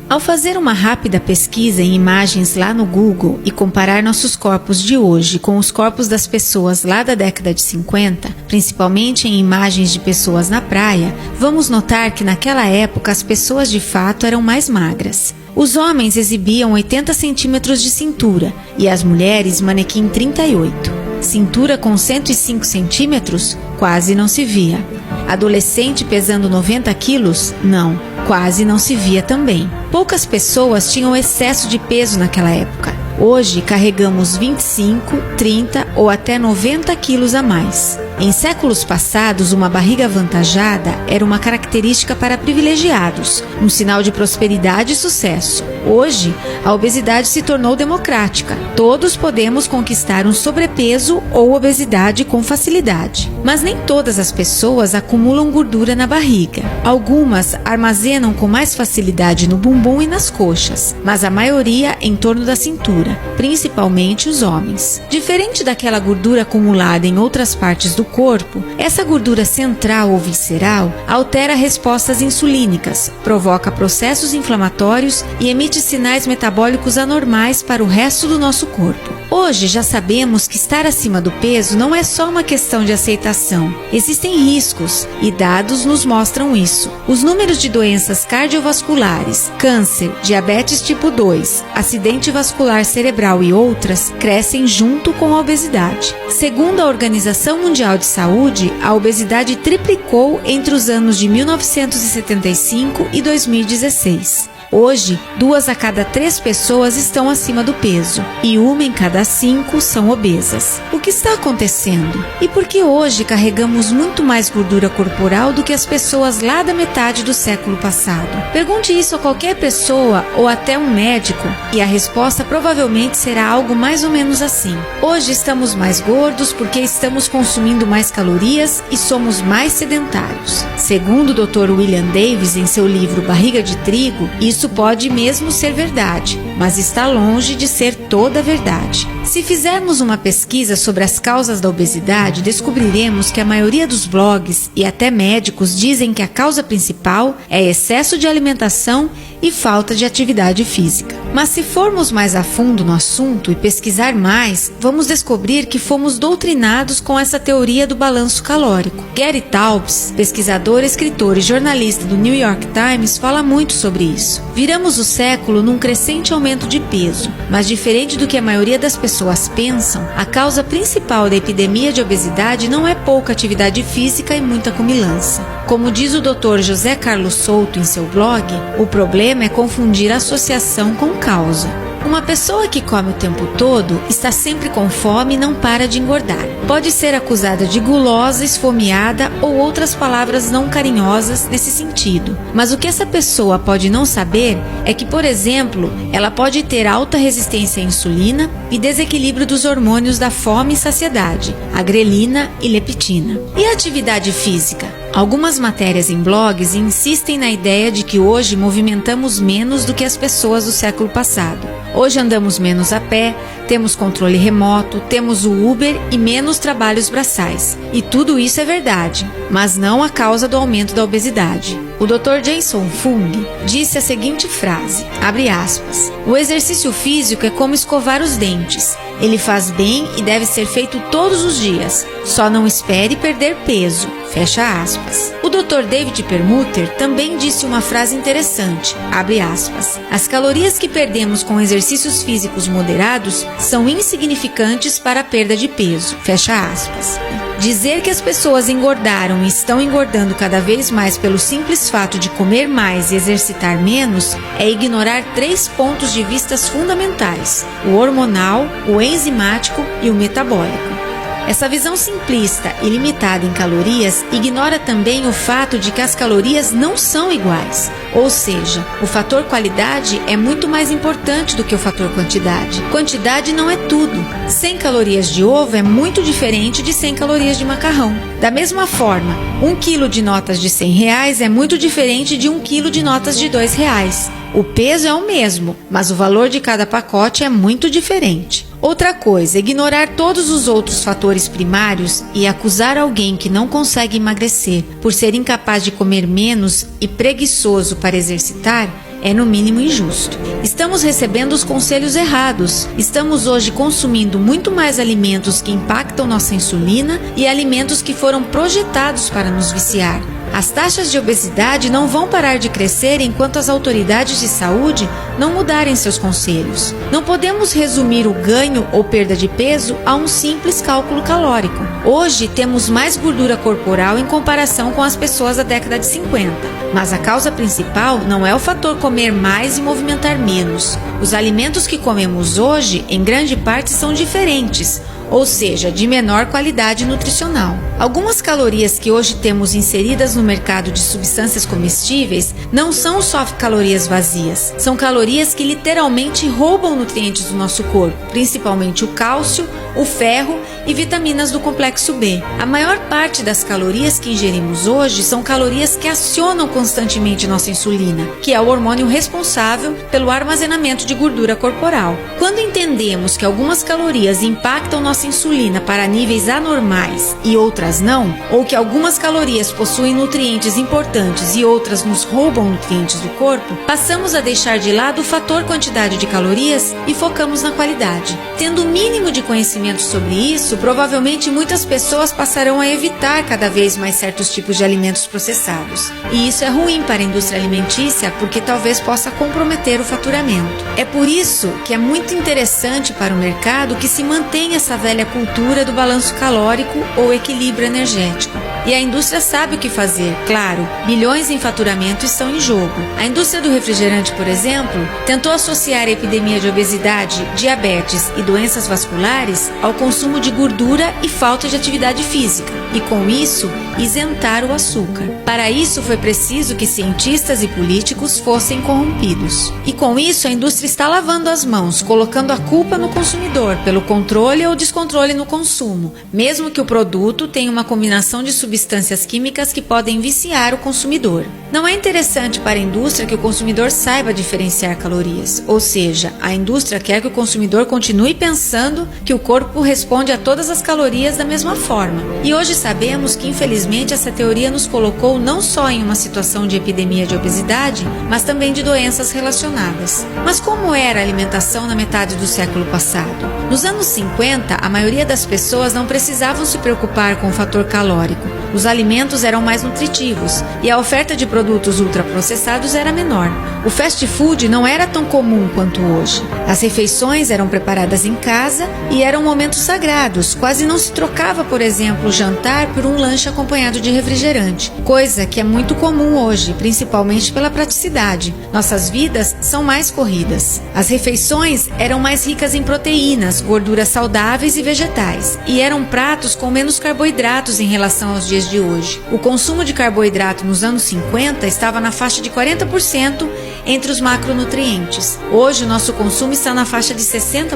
Ao fazer uma rápida pesquisa em imagens lá no Google e comparar nossos corpos de hoje com os corpos das pessoas lá da década de 50, principalmente em imagens de pessoas na praia, vamos notar que naquela época as pessoas de fato eram mais magras. Os homens exibiam 80 centímetros de cintura e as mulheres manequim 38. Cintura com 105 centímetros? Quase não se via. Adolescente pesando 90 quilos? Não, quase não se via também. Poucas pessoas tinham excesso de peso naquela época. Hoje carregamos 25, 30 ou até 90 quilos a mais. Em séculos passados, uma barriga avantajada era uma característica para privilegiados, um sinal de prosperidade e sucesso. Hoje, a obesidade se tornou democrática. Todos podemos conquistar um sobrepeso ou obesidade com facilidade. Mas nem todas as pessoas acumulam gordura na barriga. Algumas armazenam com mais facilidade no bumbum e nas coxas, mas a maioria em torno da cintura, principalmente os homens. Diferente daquela gordura acumulada em outras partes do corpo, essa gordura central ou visceral altera respostas insulínicas, provoca processos inflamatórios e emite sinais metabólicos anormais para o resto do nosso corpo. Hoje já sabemos que estar acima do peso não é só uma questão de aceitação. Existem riscos e dados nos mostram isso. Os números de doenças cardiovasculares, câncer, diabetes tipo 2, acidente vascular cerebral e outras crescem junto com a obesidade. Segundo a Organização Mundial de Saúde, a obesidade triplicou entre os anos de 1975 e 2016. Hoje, 2 a cada 3 pessoas estão acima do peso e 1 em cada 5 são obesas. O que está acontecendo? E por que hoje carregamos muito mais gordura corporal do que as pessoas lá da metade do século passado? Pergunte isso a qualquer pessoa ou até um médico e a resposta provavelmente será algo mais ou menos assim. Hoje estamos mais gordos porque estamos consumindo mais calorias e somos mais sedentários. Segundo o Dr. William Davis em seu livro Barriga de Trigo, isso pode mesmo ser verdade, mas está longe de ser toda a verdade. Se fizermos uma pesquisa sobre as causas da obesidade, descobriremos que a maioria dos blogs e até médicos dizem que a causa principal é excesso de alimentação e falta de atividade física. Mas se formos mais a fundo no assunto e pesquisar mais, vamos descobrir que fomos doutrinados com essa teoria do balanço calórico. Gary Taubes, pesquisador, escritor e jornalista do New York Times, fala muito sobre isso. Viramos o século num crescente aumento de peso, mas diferente do que a maioria das pessoas pensam, a causa principal da epidemia de obesidade não é pouca atividade física e muita comilança. Como diz o Dr. José Carlos Souto em seu blog, o problema é confundir associação com causa. Uma pessoa que come o tempo todo está sempre com fome e não para de engordar. Pode ser acusada de gulosa, esfomeada ou outras palavras não carinhosas nesse sentido. Mas o que essa pessoa pode não saber é que, por exemplo, ela pode ter alta resistência à insulina e desequilíbrio dos hormônios da fome e saciedade, a grelina e leptina. E a atividade física? Algumas matérias em blogs insistem na ideia de que hoje movimentamos menos do que as pessoas do século passado. Hoje andamos menos a pé, temos controle remoto, temos o Uber e menos trabalhos braçais. E tudo isso é verdade, mas não a causa do aumento da obesidade. O Dr. Jason Fung disse a seguinte frase, abre aspas, o exercício físico é como escovar os dentes. Ele faz bem e deve ser feito todos os dias. Só não espere perder peso. Fecha aspas. O Dr. David Perlmutter também disse uma frase interessante, abre aspas, as calorias que perdemos com exercícios físicos moderados são insignificantes para a perda de peso. Fecha aspas. Dizer que as pessoas engordaram e estão engordando cada vez mais pelo simples fato de comer mais e exercitar menos é ignorar 3 pontos de vista fundamentais, o hormonal, o enzimático e o metabólico. Essa visão simplista e limitada em calorias ignora também o fato de que as calorias não são iguais, ou seja, o fator qualidade é muito mais importante do que o fator quantidade. Quantidade não é tudo. 100 calorias de ovo é muito diferente de 100 calorias de macarrão. Da mesma forma, 1 quilo de notas de R$100 é muito diferente de 1 quilo de notas de R$2. O peso é o mesmo, mas o valor de cada pacote é muito diferente. Outra coisa, ignorar todos os outros fatores primários e acusar alguém que não consegue emagrecer por ser incapaz de comer menos e preguiçoso para exercitar É no mínimo injusto. Estamos recebendo os conselhos errados. Estamos hoje consumindo muito mais alimentos que impactam nossa insulina e alimentos que foram projetados para nos viciar. As taxas de obesidade não vão parar de crescer enquanto as autoridades de saúde não mudarem seus conselhos. Não podemos resumir o ganho ou perda de peso a um simples cálculo calórico. Hoje temos mais gordura corporal em comparação com as pessoas da década de 50. Mas a causa principal não é o fator comer mais e movimentar menos. Os alimentos que comemos hoje, em grande parte, são diferentes, ou seja, de menor qualidade nutricional. Algumas calorias que hoje temos inseridas no mercado de substâncias comestíveis não são só calorias vazias, são calorias que literalmente roubam nutrientes do nosso corpo, principalmente o cálcio, o ferro e vitaminas do complexo B. A maior parte das calorias que ingerimos hoje são calorias que acionam constantemente nossa insulina, que é o hormônio responsável pelo armazenamento de gordura corporal. Quando entendemos que algumas calorias impactam nossa insulina para níveis anormais e outras não, ou que algumas calorias possuem nutrientes importantes e outras nos roubam nutrientes do corpo, passamos a deixar de lado o fator quantidade de calorias e focamos na qualidade. Tendo o mínimo de conhecimento sobre isso, provavelmente muitas pessoas passarão a evitar cada vez mais certos tipos de alimentos processados. E isso é ruim para a indústria alimentícia porque talvez possa comprometer o faturamento. É por isso que é muito interessante para o mercado que se mantenha essa velha cultura do balanço calórico ou equilíbrio energético. E a indústria sabe o que fazer, claro, bilhões em faturamento estão em jogo. A indústria do refrigerante, por exemplo, tentou associar a epidemia de obesidade, diabetes e doenças vasculares ao consumo de gordura e falta de atividade física, e com isso, isentar o açúcar. Para isso foi preciso que cientistas e políticos fossem corrompidos. E com isso a indústria está lavando as mãos, colocando a culpa no consumidor pelo controle ou descontrole no consumo, mesmo que o produto tenha uma combinação de substâncias químicas que podem viciar o consumidor. Não é interessante para a indústria que o consumidor saiba diferenciar calorias, ou seja, a indústria quer que o consumidor continue pensando que o corpo responde a todas as calorias da mesma forma. E hoje sabemos que, infelizmente, essa teoria nos colocou não só em uma situação de epidemia de obesidade, mas também de doenças relacionadas. Mas como era a alimentação na metade do século passado? Nos anos 50, a maioria das pessoas não precisavam se preocupar com o fator calórico. Os alimentos eram mais nutritivos e a oferta de produtos ultraprocessados era menor. O fast food não era tão comum quanto hoje. As refeições eram preparadas em casa e eram momentos sagrados. Quase não se trocava, por exemplo, o jantar por um lanche acompanhado de refrigerante, coisa que é muito comum hoje, principalmente pela praticidade. Nossas vidas são mais corridas. As refeições eram mais ricas em proteínas, gorduras saudáveis e vegetais, e eram pratos com menos carboidratos em relação aos dias de hoje. O consumo de carboidrato nos anos 50 estava na faixa de 40% entre os macronutrientes. Hoje o nosso consumo está na faixa de 60%.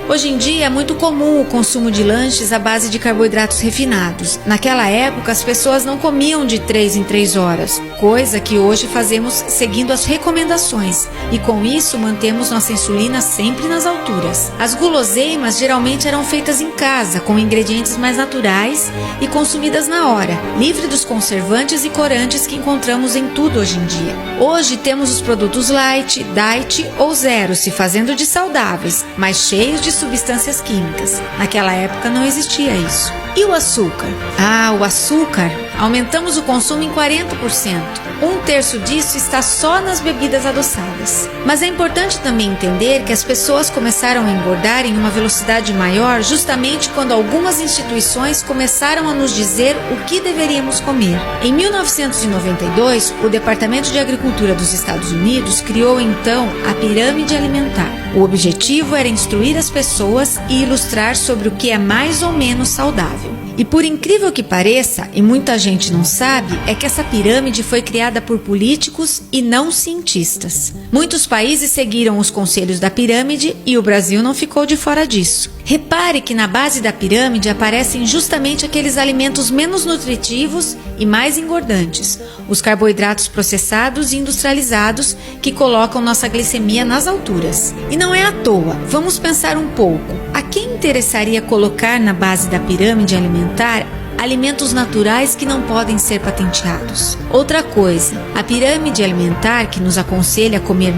Hoje em dia é muito comum o consumo de lanches à base de carboidratos refinados. Naquela época as pessoas não comiam de 3 em 3 horas, coisa que hoje fazemos seguindo as recomendações, e com isso mantemos nossa insulina sempre nas alturas. As guloseimas geralmente eram feitas em casa, com ingredientes mais naturais e consumidas na hora, livre dos conservantes e corantes que encontramos em tudo hoje em dia. Hoje temos os produtos light, diet ou zero se fazendo de saudáveis, mas cheios de substâncias químicas. Naquela época não existia isso. E o açúcar? O açúcar, aumentamos o consumo em 40%. 1/3 disso está só nas bebidas adoçadas. Mas é importante também entender que as pessoas começaram a engordar em uma velocidade maior justamente quando algumas instituições começaram a nos dizer o que deveríamos comer. Em 1992, o Departamento de Agricultura dos Estados Unidos criou então a pirâmide alimentar. O objetivo era instruir as pessoas e ilustrar sobre o que é mais ou menos saudável. E por incrível que pareça, e muita gente não sabe, é que essa pirâmide foi criada por políticos e não cientistas. Muitos países seguiram os conselhos da pirâmide e o Brasil não ficou de fora disso. Repare que na base da pirâmide aparecem justamente aqueles alimentos menos nutritivos e mais engordantes, os carboidratos processados e industrializados que colocam nossa glicemia nas alturas. E não é à toa, vamos pensar um pouco. A quem interessaria colocar na base da pirâmide alimentar alimentos naturais que não podem ser patenteados. Outra coisa, a pirâmide alimentar que nos aconselha a comer